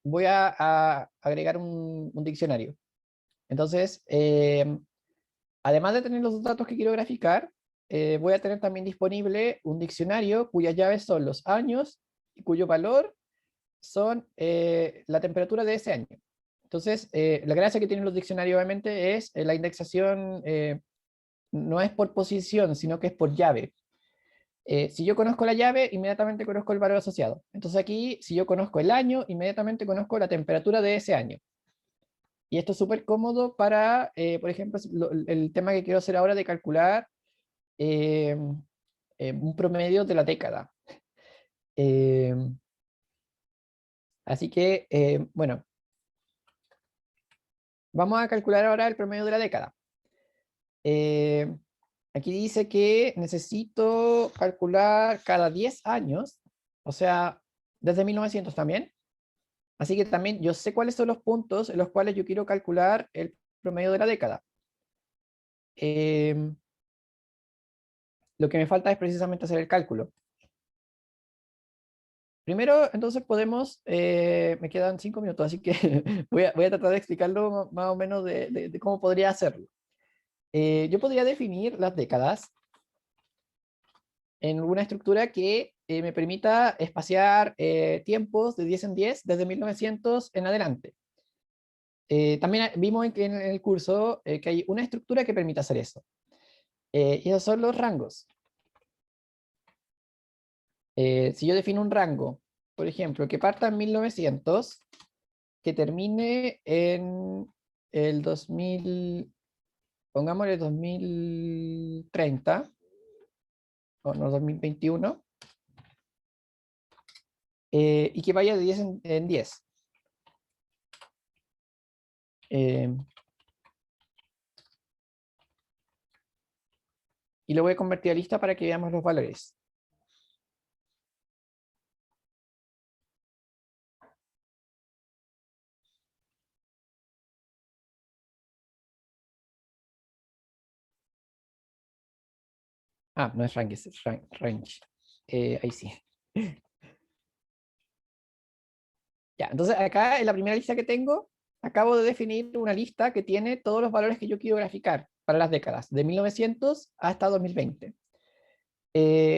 Speaker 1: voy a agregar un diccionario. Entonces, además de tener los datos que quiero graficar, voy a tener también disponible un diccionario cuyas llaves son los años y cuyo valor son la temperatura de ese año. Entonces, la gracia que tienen los diccionarios obviamente es la indexación, no es por posición, sino que es por llave. Si yo conozco la llave, inmediatamente conozco el valor asociado. Entonces aquí, si yo conozco el año, inmediatamente conozco la temperatura de ese año. Y esto es súper cómodo para, por ejemplo, el tema que quiero hacer ahora de calcular eh, un promedio de la década. Eh, Así que, bueno, vamos a calcular ahora el promedio de la década. Aquí dice que necesito calcular cada 10 años, o sea, desde 1900 también. Así que también yo sé cuáles son los puntos en los cuales yo quiero calcular el promedio de la década. Lo que me falta es precisamente hacer el cálculo. Primero, entonces podemos, me quedan 5 minutos, así que voy a tratar de explicarlo más o menos de cómo podría hacerlo. Yo podría definir las décadas en una estructura que me permita espaciar tiempos de 10 en 10 desde 1900 en adelante. También vimos en el curso que hay una estructura que permite hacer eso. Y esos son los rangos. Si yo defino un rango, por ejemplo, que parta en 1900, que termine en el 2000, pongámosle 2030, o no, 2021, y que vaya de 10 en 10. Y lo voy a convertir a lista para que veamos los valores. Ah, no es range, es range. Ahí sí. Ya, entonces acá en la primera lista que tengo, acabo de definir una lista que tiene todos los valores que yo quiero graficar para las décadas, de 1900 hasta 2020.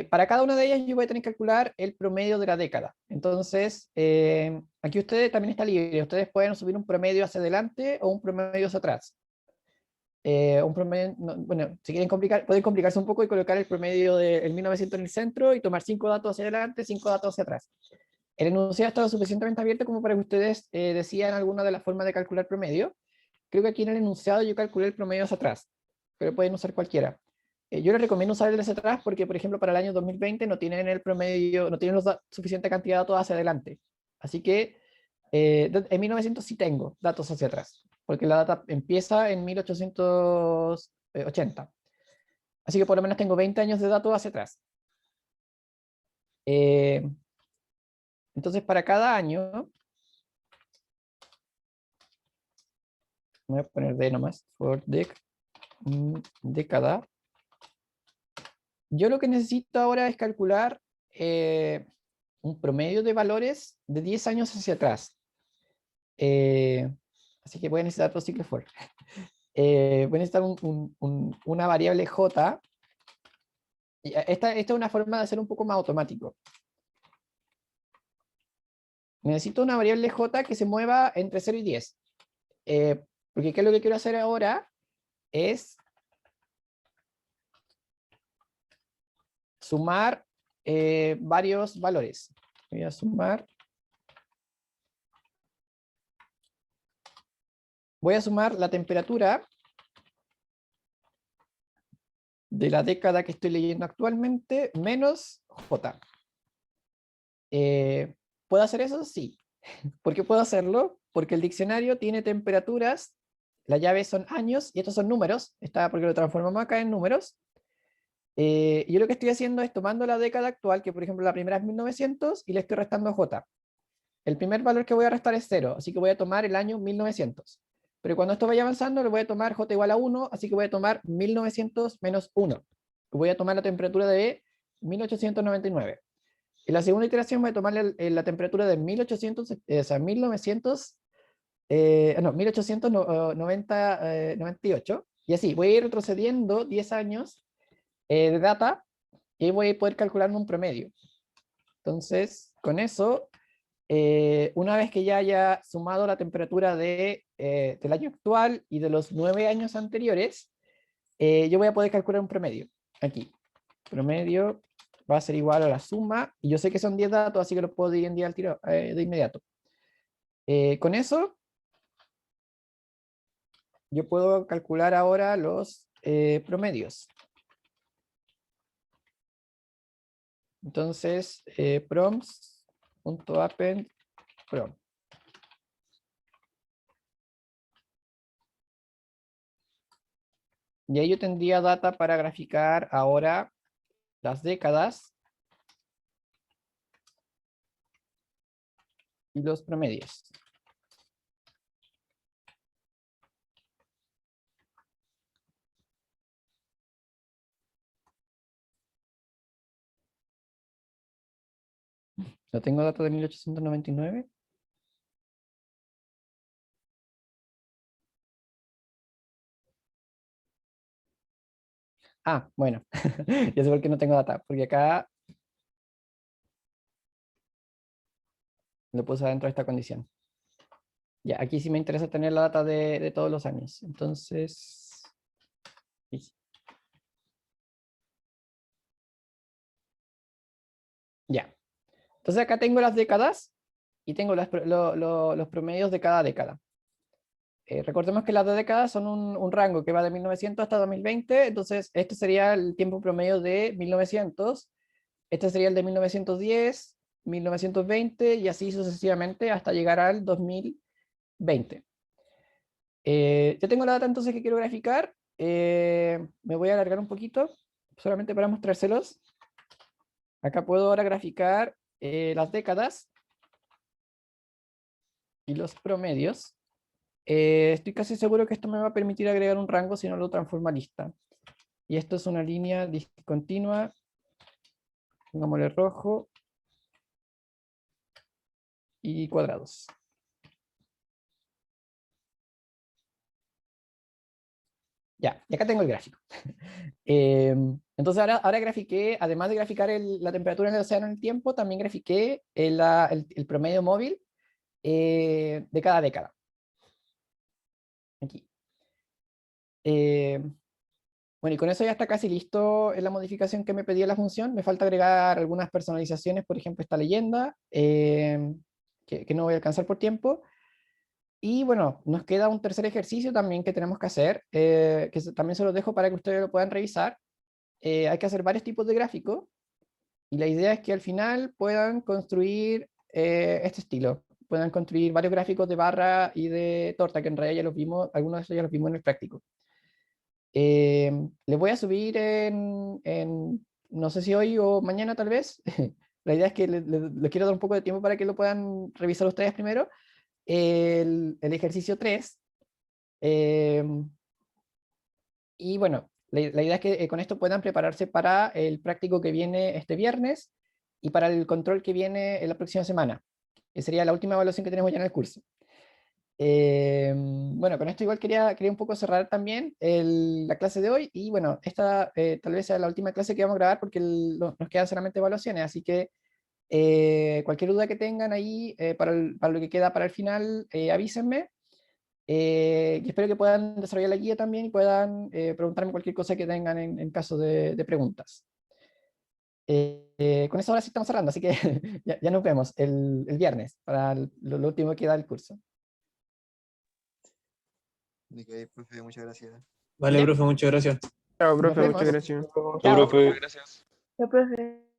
Speaker 1: Para cada una de ellas yo voy a tener que calcular el promedio de la década. Entonces, aquí ustedes también está libre. Ustedes pueden subir un promedio hacia adelante o un promedio hacia atrás. Un promedio, bueno, si quieren complicar, pueden complicarse un poco y colocar el promedio del 1900 en el centro y tomar 5 datos hacia adelante, 5 datos hacia atrás. El enunciado está lo suficientemente abierto como para que ustedes decían alguna de las formas de calcular promedio. Creo que aquí en el enunciado yo calculé el promedio hacia atrás, pero pueden usar cualquiera. Yo les recomiendo usar el hacia atrás porque, por ejemplo, para el año 2020 no tienen el promedio, no tienen suficiente cantidad de datos hacia adelante. Así que en 1900 sí tengo datos hacia atrás, porque la data empieza en 1880. Así que por lo menos tengo 20 años de datos hacia atrás. Entonces, para cada año, voy a poner D nomás, for década. Yo lo que necesito ahora es calcular un promedio de valores de 10 años hacia atrás. Así que voy a necesitar dos ciclos for. Voy a necesitar una variable j. Esta es una forma de hacer un poco más automático. Necesito una variable j que se mueva entre 0 y 10. Porque ¿qué es lo que quiero hacer ahora? Es sumar varios valores. Voy a sumar. Voy a sumar la temperatura de la década que estoy leyendo actualmente menos j. ¿Puedo hacer eso? Sí. ¿Por qué puedo hacerlo? Porque el diccionario tiene temperaturas, la llave son años, y estos son números, porque lo transformamos acá en números. Yo lo que estoy haciendo es tomando la década actual, que por ejemplo la primera es 1900, y le estoy restando j. El primer valor que voy a restar es 0, así que voy a tomar el año 1900. Pero cuando esto vaya avanzando, le voy a tomar j igual a 1, así que voy a tomar 1900 menos 1. Voy a tomar la temperatura de 1899. En la segunda iteración voy a tomar la temperatura de 1800, o sea, 1900, no, 1898, y así, voy a ir retrocediendo 10 años de data, y voy a poder calcularme un promedio. Entonces, con eso, una vez que ya haya sumado la temperatura del año actual y de los 9 años anteriores, yo voy a poder calcular un promedio. Aquí, promedio va a ser igual a la suma, y yo sé que son 10 datos, así que lo puedo dividir en 10 al tiro, de inmediato. Con eso, yo puedo calcular ahora los promedios. Entonces, proms.append prom. Y ahí yo tendría data para graficar ahora las décadas y los promedios. ¿No tengo datos de 1899? Ah, bueno, ya sé por qué no tengo data, porque acá lo puse dentro de esta condición. Ya, aquí sí me interesa tener la data de todos los años. Entonces, ya. Entonces acá tengo las décadas y tengo los promedios de cada década. Recordemos que las décadas son un rango que va de 1900 hasta 2020, entonces este sería el tiempo promedio de 1900, este sería el de 1910, 1920 y así sucesivamente hasta llegar al 2020. Ya tengo la data entonces que quiero graficar. Me voy a alargar un poquito, solamente para mostrárselos. Acá puedo ahora graficar las décadas y los promedios. Estoy casi seguro que esto me va a permitir agregar un rango si no lo transformo a lista. Y esto es una línea discontinua. Pongámosle rojo. Y cuadrados. Ya, y acá tengo el gráfico. Entonces ahora grafiqué, además de graficar la temperatura en el océano en el tiempo, también grafiqué el promedio móvil de cada década. Aquí. Bueno, y con eso ya está casi listo en la modificación que me pedía la función. Me falta agregar algunas personalizaciones, por ejemplo, esta leyenda, que no voy a alcanzar por tiempo. Y bueno, nos queda un tercer ejercicio también que tenemos que hacer, también se los dejo para que ustedes lo puedan revisar. Hay que hacer varios tipos de gráficos, y la idea es que al final puedan construir este estilo. Puedan construir varios gráficos de barra y de torta, que en realidad ya los vimos, algunos de ellos ya los vimos en el práctico. Les voy a subir no sé si hoy o mañana tal vez. La idea es que les quiero dar un poco de tiempo para que lo puedan revisar ustedes primero. El ejercicio 3. Y bueno, la idea es que con esto puedan prepararse para el práctico que viene este viernes y para el control que viene en la próxima semana, que sería la última evaluación que tenemos ya en el curso. Bueno, con esto igual quería un poco cerrar también la clase de hoy, y bueno, esta tal vez sea la última clase que vamos a grabar porque nos quedan solamente evaluaciones, así que cualquier duda que tengan ahí para lo que queda para el final, avísenme. Y espero que puedan desarrollar la guía también y puedan preguntarme cualquier cosa que tengan en caso de preguntas. Con eso ahora sí estamos cerrando, así que ya nos vemos el viernes para lo último que da el curso.
Speaker 5: Ok, profe, muchas gracias.
Speaker 6: Vale,
Speaker 1: Ya.
Speaker 6: profe, muchas gracias.
Speaker 2: Chao,
Speaker 1: Nos
Speaker 2: profe, muchas
Speaker 1: vemos.
Speaker 2: gracias.
Speaker 3: Chao,
Speaker 1: Chao.
Speaker 3: profe.
Speaker 7: Ya, profe.